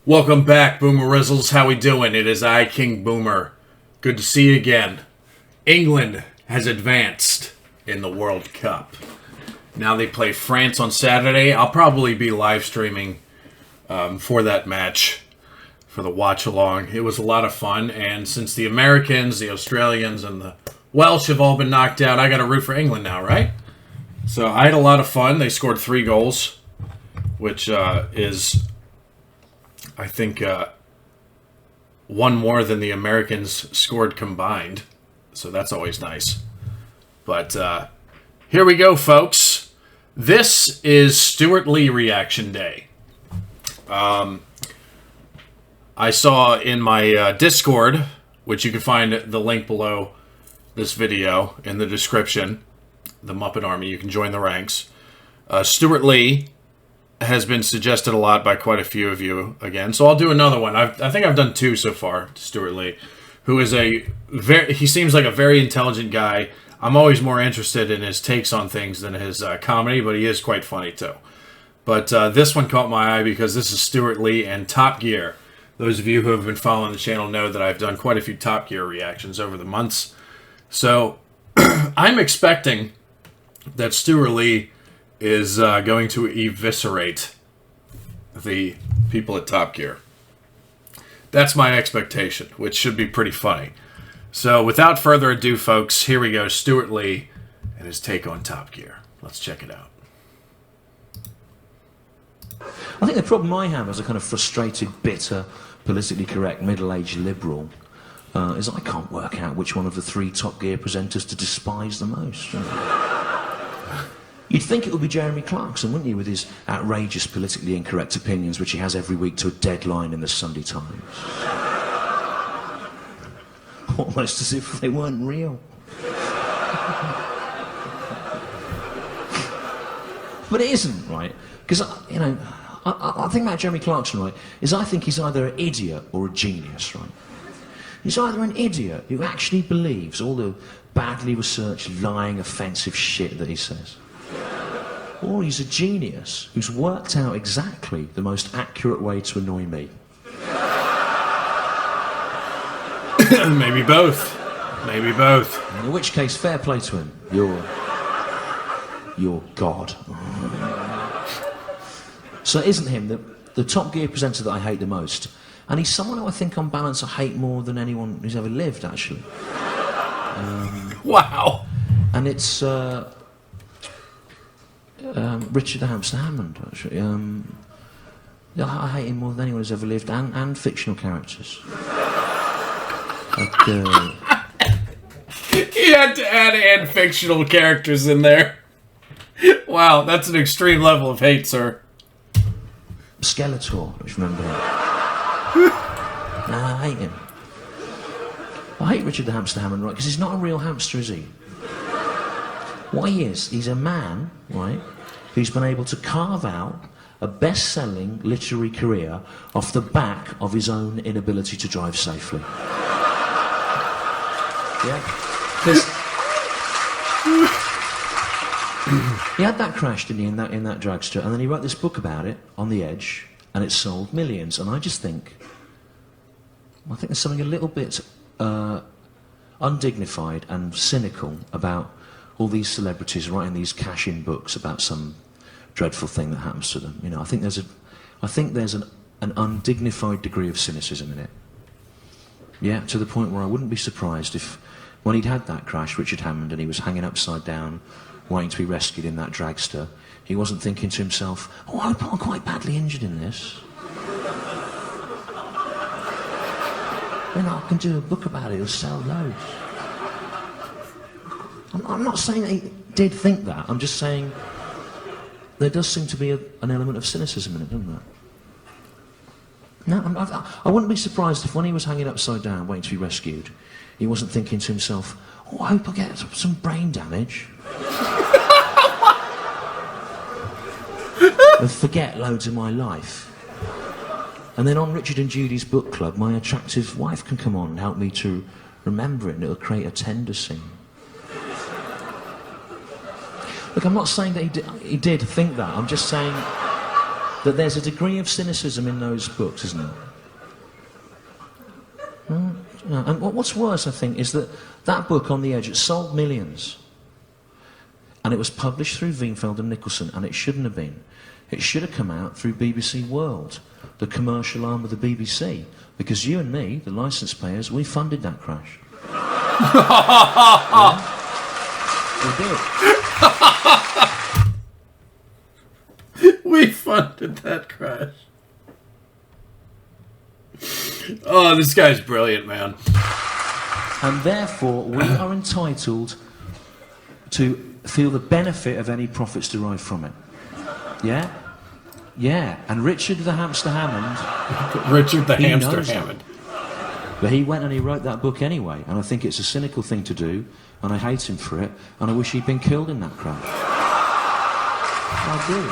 Welcome back, Boomer Rizzles. How we doing? It is I, King Boomer. Good to see you again. England has advanced in the World Cup. Now they play France on Saturday. I'll probably be live streaming for that match, for the watch-along. It was a lot of fun, and since the Americans, the Australians, and the Welsh have all been knocked out, I got to root for England now, right? So I had a lot of fun. They scored 3 goals, which is... I think one more than the Americans scored combined. So that's always nice. But here we go, folks. This is Stewart Lee Reaction Day. I saw in my Discord, which you can find the link below this video in the description, the Muppet Army, you can join the ranks. Stewart Lee has been suggested a lot by quite a few of you again, so I'll do another one. I think I've done 2 so far to Stewart Lee, who is he seems like a very intelligent guy. I'm always more interested in his takes on things than his comedy, but he is quite funny too. But this one caught my eye because this is Stewart Lee and Top Gear. Those of you who have been following the channel know that I've done quite a few Top Gear reactions over the months. So I'm expecting that Stewart Lee is going to eviscerate the people at Top Gear. That's my expectation, which should be pretty funny. So without further ado, folks, here we go. Stewart Lee and his take on Top Gear. Let's check it out. I think the problem I have as a kind of frustrated, bitter, politically correct, middle-aged liberal is I can't work out which one of the 3 Top Gear presenters to despise the most. You'd think it would be Jeremy Clarkson, wouldn't you, with his outrageous politically incorrect opinions, which he has every week to a deadline in the Sunday Times. Almost as if they weren't real. But it isn't, right? Because, you know, I think about Jeremy Clarkson, right, is I think he's either an idiot or a genius, right? He's either an idiot who actually believes all the badly researched, lying, offensive shit that he says, or he's a genius who's worked out exactly the most accurate way to annoy me. Maybe both. Maybe both. In which case, fair play to him. You're God. So it isn't him, the Top Gear presenter that I hate the most. And he's someone who I think on balance I hate more than anyone who's ever lived, actually. Wow. And it's Richard the Hamster Hammond, actually. I hate him more than anyone who's ever lived, and fictional characters. Like, he had to add and fictional characters in there. Wow, that's an extreme level of hate, sir. Skeletor, if you remember him. Nah, I hate him. I hate Richard the Hamster Hammond, right, because he's not a real hamster, is he? What he is, he's a man, right, who's been able to carve out a best-selling literary career off the back of his own inability to drive safely. Yeah? Because he had that crash, didn't he, in that dragster, and then he wrote this book about it, On the Edge, and it sold millions, and I think there's something a little bit undignified and cynical about all these celebrities writing these cash-in books about some dreadful thing that happens to them. You know, I think there's an undignified degree of cynicism in it. Yeah, to the point where I wouldn't be surprised if, when he'd had that crash, Richard Hammond, and he was hanging upside down, waiting to be rescued in that dragster, he wasn't thinking to himself, oh, I'm quite badly injured in this. Then I can do a book about it, it'll sell loads. I'm not saying that he did think that, I'm just saying there does seem to be an element of cynicism in it, doesn't there? No, I wouldn't be surprised if when he was hanging upside down waiting to be rescued, he wasn't thinking to himself, oh, I hope I get some brain damage. And forget loads of my life. And then on Richard and Judy's book club, my attractive wife can come on and help me to remember it, and it'll create a tender scene. Look, I'm not saying that he did think that, I'm just saying that there's a degree of cynicism in those books, isn't there? And what's worse, I think, is that that book, On the Edge, it sold millions. And it was published through Weinfeld and Nicholson, and it shouldn't have been. It should have come out through BBC World, the commercial arm of the BBC, because you and me, the licence payers, we funded that crash. Yeah? We did. We funded that crash. Oh, this guy's brilliant, man. And therefore, we are entitled to feel the benefit of any profits derived from it. Yeah? Yeah. And Richard the Hamster Hammond... Richard the Hamster Hammond. But he went and he wrote that book anyway, and I think it's a cynical thing to do, and I hate him for it, and I wish he'd been killed in that crash. I do.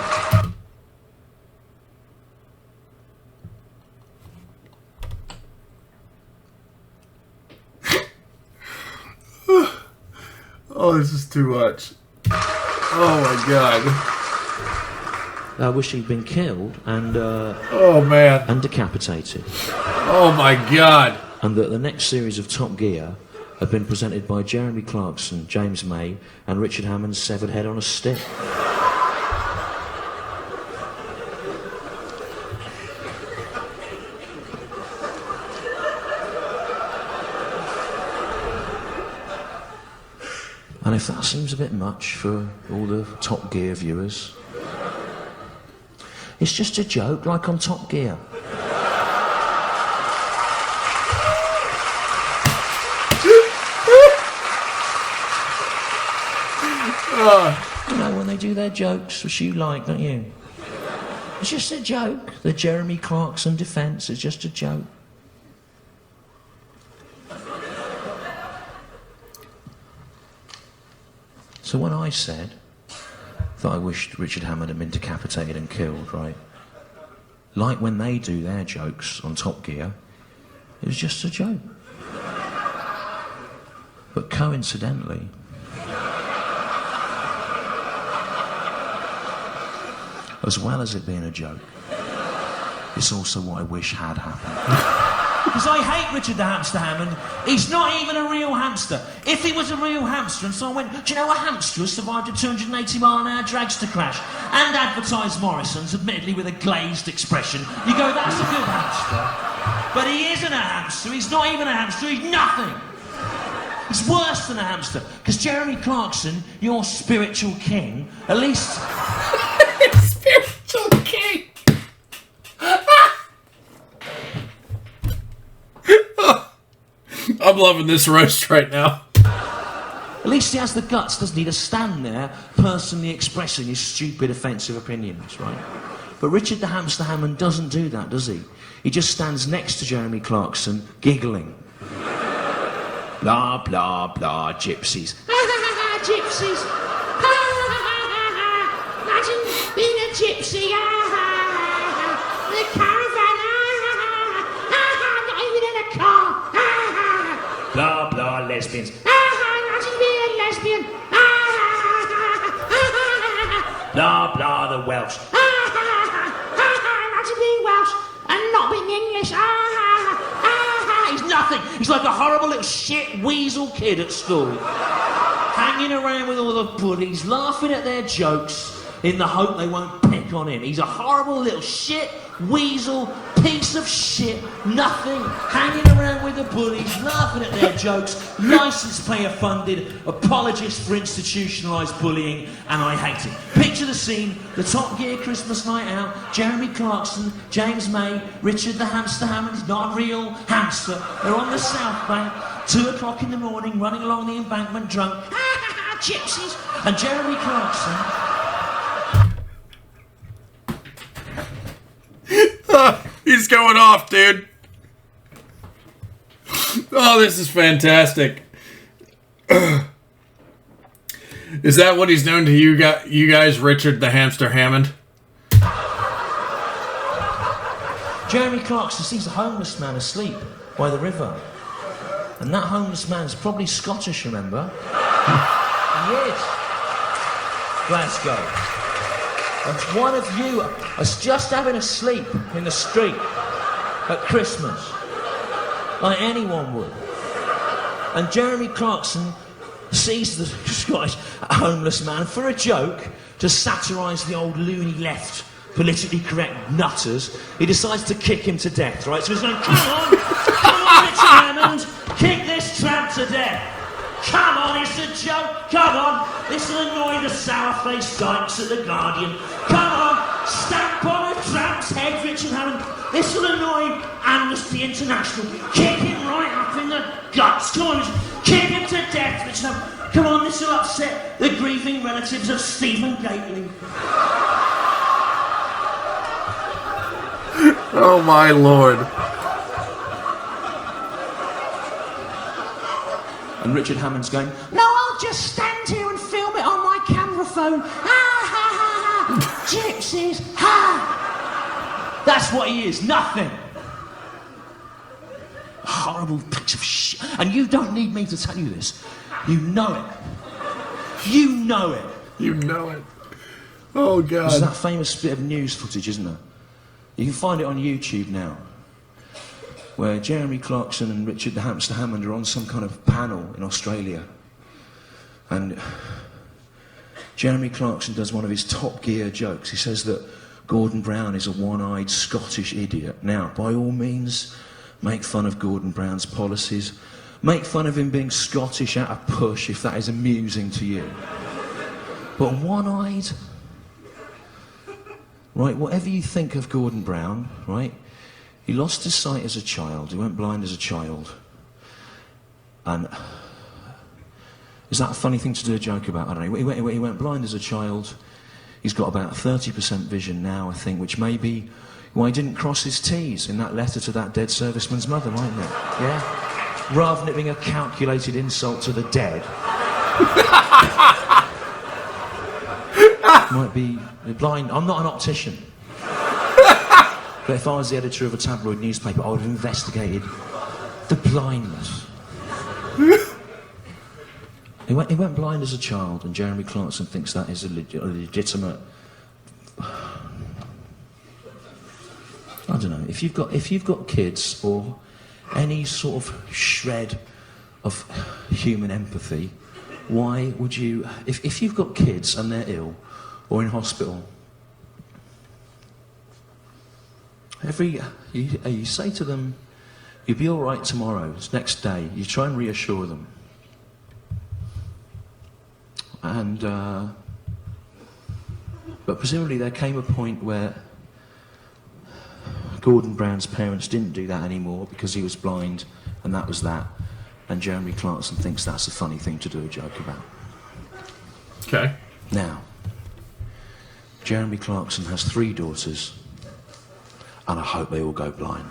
Oh, this is too much. Oh my God. I wish he'd been killed and oh man, and decapitated. Oh my God. And that the next series of Top Gear have been presented by Jeremy Clarkson, James May, and Richard Hammond's severed head on a stick. And if that seems a bit much for all the Top Gear viewers, it's just a joke, like on Top Gear. You know, when they do their jokes, which you like, don't you? It's just a joke. The Jeremy Clarkson defence is just a joke. So when I said that I wished Richard Hammond had been decapitated and killed, right? Like when they do their jokes on Top Gear, it was just a joke. But coincidentally, as well as it being a joke, it's also what I wish had happened. Because I hate Richard the Hamster Hammond. He's not even a real hamster. If he was a real hamster, and so I went, do you know a hamster has survived a 280-mile-an-hour dragster crash and advertised Morrison's, admittedly with a glazed expression, you go, that's a good hamster. But he isn't a hamster. He's not even a hamster. He's nothing. He's worse than a hamster. Because Jeremy Clarkson, your spiritual king, at least... Spiritual king! I'm loving this roast right now. At least he has the guts, doesn't he, to stand there personally expressing his stupid, offensive opinions, right? But Richard the Hamster Hammond doesn't do that, does he? He just stands next to Jeremy Clarkson, giggling. Blah, blah, blah, gypsies. Gypsies. Imagine being a gypsy. The caravan. Not even in a car. Blah, blah, lesbians. Imagine being a lesbian. Blah, blah, the Welsh. Imagine being Welsh and not being English. He's nothing. He's like a horrible little shit weasel kid at school. Hanging around with all the bullies, laughing at their jokes in the hope they won't pick on him. He's a horrible little shit weasel piece of shit, nothing, hanging around with the bullies, laughing at their jokes, licence payer funded, apologist for institutionalised bullying, and I hate it. Picture the scene, the Top Gear Christmas night out, Jeremy Clarkson, James May, Richard the Hamster Hammond, he's not a real hamster, they're on the South Bank, 2 o'clock in the morning, running along the embankment drunk, gypsies, and Jeremy Clarkson... He's going off, dude. Oh, this is fantastic. Is that what he's known to you guys, Richard the Hamster Hammond? Jeremy Clarkson sees a homeless man asleep by the river. And that homeless man's probably Scottish, remember? He is. Glasgow. And one of you was just having a sleep in the street at Christmas, like anyone would. And Jeremy Clarkson sees the Scottish homeless man for a joke to satirise the old loony left politically correct nutters. He decides to kick him to death, right? So he's going, come on, Richard Hammond, kick this tramp to death. Come on, it's a joke, come on. This will annoy the sour-faced dykes at the Guardian. Come on, stamp on a tramp's head, Richard Hammond. This will annoy Amnesty International. Kick him right up in the guts. Come on, Richard. Kick him to death, Richard Hammond. Come on, this will upset the grieving relatives of Stephen Gately. Oh my lord. And Richard Hammond's going, no, I'll just stand here and film it on my camera phone. Ha ha ha ha. Gypsies, ha. That's what he is, nothing. A horrible piece of shit. And you don't need me to tell you this. You know it. You know it. You know it. Oh God. There's that famous bit of news footage, isn't there? You can find it on YouTube now, where Jeremy Clarkson and Richard the Hamster Hammond are on some kind of panel in Australia. And Jeremy Clarkson does one of his Top Gear jokes. He says that Gordon Brown is a one-eyed Scottish idiot. Now, by all means, make fun of Gordon Brown's policies. Make fun of him being Scottish out of push, if that is amusing to you. But one-eyed? Right, whatever you think of Gordon Brown, right? He lost his sight as a child. He went blind as a child. And is that a funny thing to do a joke about? I don't know. He went blind as a child. He's got about 30% vision now, I think, which may be why he didn't cross his T's in that letter to that dead serviceman's mother, mightn't it? Yeah? Rather than it being a calculated insult to the dead. Might be blind. I'm not an optician. But if I was the editor of a tabloid newspaper, I would have investigated the blindness. He went blind as a child, and Jeremy Clarkson thinks that is a legitimate. I don't know. If you've got kids or any sort of shred of human empathy, why would you? If you've got kids and they're ill or in hospital, you say to them, you'll be all right tomorrow. It's next day. You try and reassure them. And, but presumably there came a point where Gordon Brown's parents didn't do that anymore because he was blind, and that was that. And Jeremy Clarkson thinks that's a funny thing to do a joke about. Okay. Now, Jeremy Clarkson has 3 daughters, and I hope they all go blind.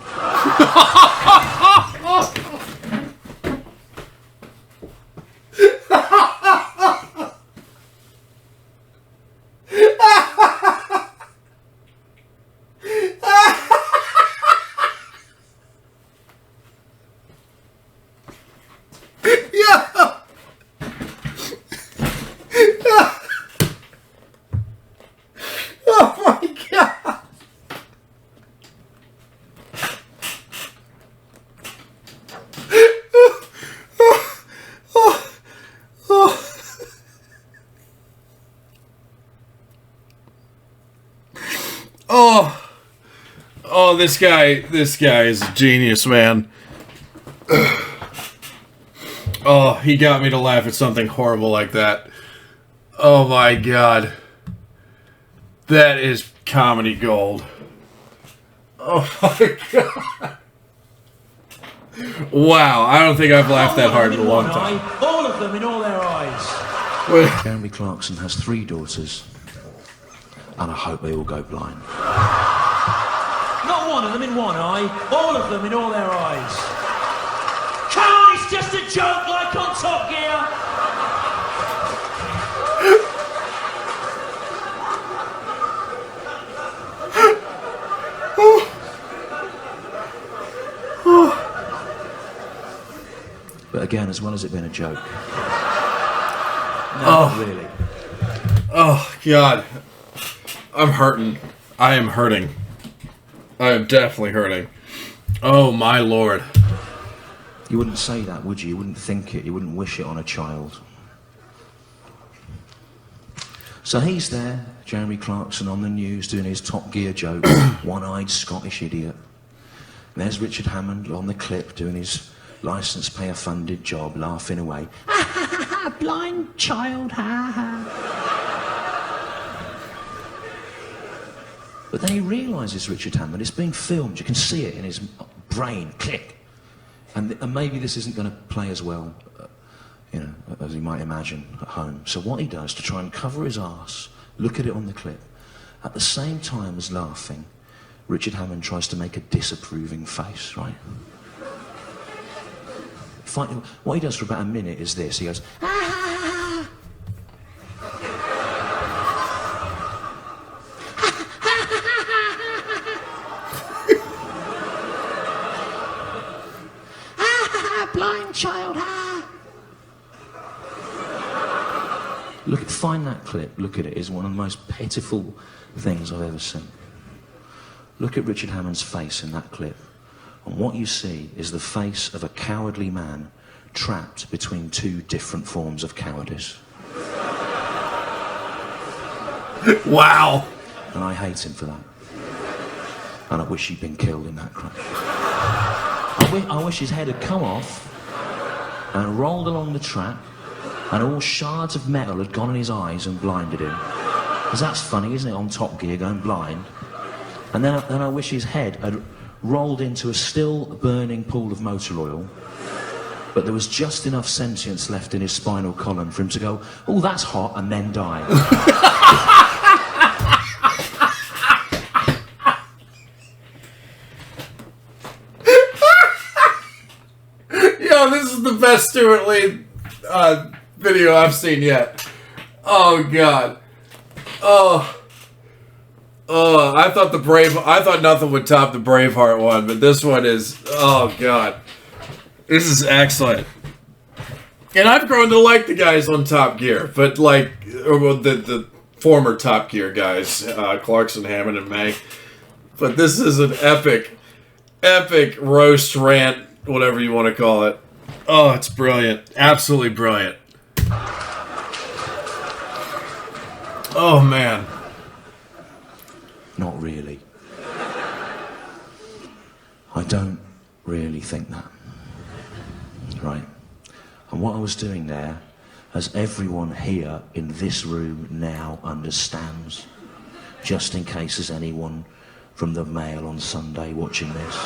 Oh, this guy is a genius, man. Oh, he got me to laugh at something horrible like that. Oh my God. That is comedy gold. Oh my God. Wow, I don't think I've laughed that hard in a long time. All of them in all their eyes. Jeremy Clarkson has 3 daughters, and I hope they all go blind. Not one of them in one eye, all of them in all their eyes. Come on, it's just a joke like on Top Gear. But again, as well as it being a joke. No, not really. Oh, God. I'm hurting. I am hurting. I am definitely hurting. Oh, my Lord. You wouldn't say that, would you? You wouldn't think it. You wouldn't wish it on a child. So he's there, Jeremy Clarkson, on the news doing his Top Gear joke, one-eyed Scottish idiot. And there's Richard Hammond on the clip doing his licence payer-funded job, laughing away. Ha ha ha ha, blind child, ha ha. But then he realises, Richard Hammond, it's being filmed. You can see it in his brain, click. And maybe this isn't going to play as well, as you might imagine at home. So what he does to try and cover his arse, look at it on the clip, at the same time as laughing, Richard Hammond tries to make a disapproving face, right? What he does for about a minute is this. He goes, ah, ha, ha. Blind child, ha. Find that clip, look at it. It's one of the most pitiful things I've ever seen. Look at Richard Hammond's face in that clip. And what you see is the face of a cowardly man trapped between two different forms of cowardice. Wow. And I hate him for that. And I wish he'd been killed in that crash. I wish his head had come off and rolled along the track and all shards of metal had gone in his eyes and blinded him. Because that's funny, isn't it, on Top Gear, going blind? And then I wish his head had rolled into a still burning pool of motor oil, but there was just enough sentience left in his spinal column for him to go, oh, that's hot, and then die. Yo, this is the best Stewart Lee video I've seen yet. Oh, God. Oh, I thought nothing would top the Braveheart one, but this one is, oh God. This is excellent. And I've grown to like the guys on Top Gear, but the former Top Gear guys, Clarkson, Hammond, and May. But this is an epic roast rant, whatever you want to call it. Oh, it's brilliant. Absolutely brilliant. Oh, man. Not really. I don't really think that. Right. And what I was doing there, as everyone here in this room now understands, just in case there's anyone from the Mail on Sunday watching this,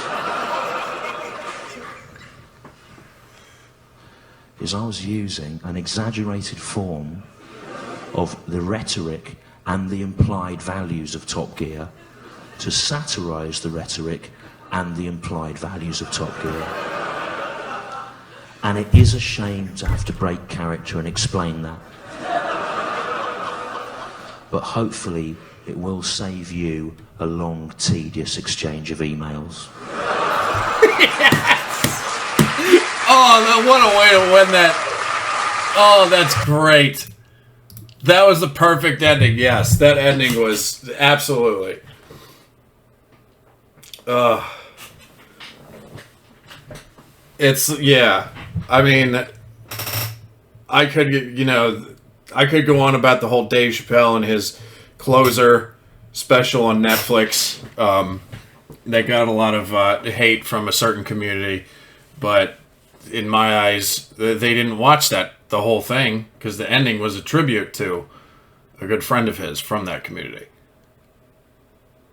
is I was using an exaggerated form of the rhetoric and the implied values of Top Gear to satirise the rhetoric and the implied values of Top Gear. And it is a shame to have to break character and explain that. But hopefully it will save you a long, tedious exchange of emails. Yes! Oh, what a way to win that. Oh, that's great. That was the perfect ending, yes. That ending was absolutely. It's, yeah. I mean, I could go on about the whole Dave Chappelle and his Closer special on Netflix. They got a lot of hate from a certain community, but in my eyes, they didn't watch the whole thing, because the ending was a tribute to a good friend of his from that community.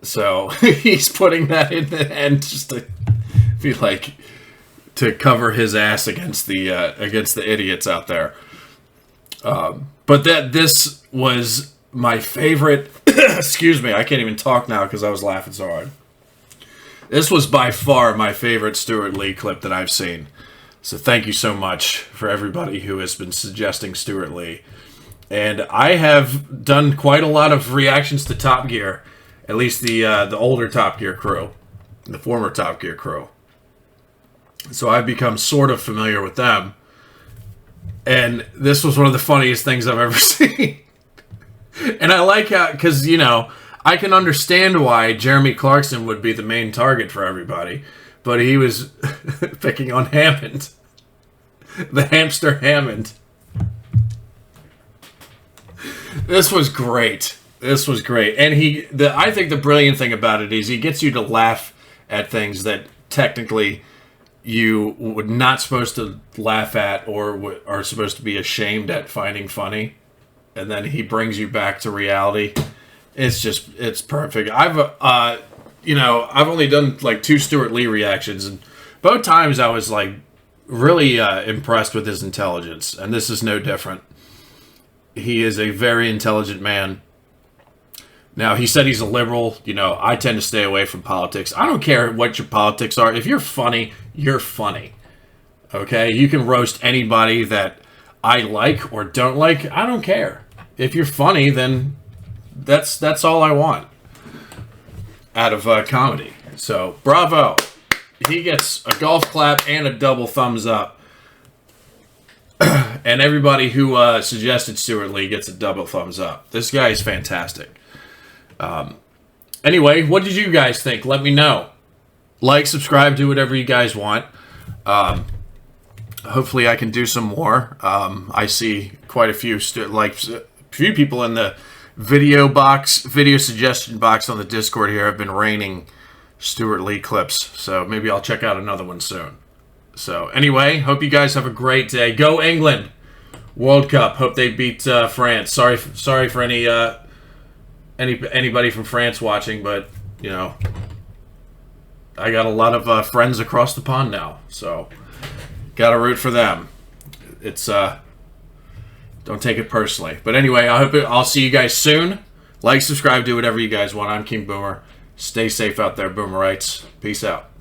So he's putting that in the end just to be like, to cover his ass against the idiots out there. But this was my favorite. Excuse me, I can't even talk now because I was laughing so hard. This was by far my favorite Stewart Lee clip that I've seen. So thank you so much for everybody who has been suggesting Stewart Lee. And I have done quite a lot of reactions to Top Gear, at least the older Top Gear crew, the former Top Gear crew. So I've become sort of familiar with them. And this was one of the funniest things I've ever seen. And I like how, because, I can understand why Jeremy Clarkson would be the main target for everybody, but he was picking on Hammond. The hamster Hammond. This was great. This was great. And I think the brilliant thing about it is he gets you to laugh at things that technically you were not supposed to laugh at or are supposed to be ashamed at finding funny. And then he brings you back to reality. It's perfect. I've only done like 2 Stewart Lee reactions, and both times I was like really impressed with his intelligence, and this is no different. He is a very intelligent man. Now, he said he's a liberal. I tend to stay away from politics. I don't care what your politics are. If you're funny, you're funny. Okay? You can roast anybody that I like or don't like. I don't care. If you're funny, then that's all I want out of comedy. So, bravo. He gets a golf clap and a double thumbs up. And everybody who suggested Stewart Lee gets a double thumbs up. This guy is fantastic. Anyway, what did you guys think? Let me know. Like, subscribe, do whatever you guys want. Hopefully I can do some more. I see quite a few people in the video suggestion box on the Discord here have been raining Stewart Lee clips. So maybe I'll check out another one soon. So anyway, hope you guys have a great day. Go England! World Cup. Hope they beat France. Sorry for anybody from France watching, but I got a lot of friends across the pond now, so gotta root for them. It's don't take it personally. But anyway, I'll see you guys soon. Like, subscribe, do whatever you guys want. I'm King Boomer. Stay safe out there, Boomerites. Peace out.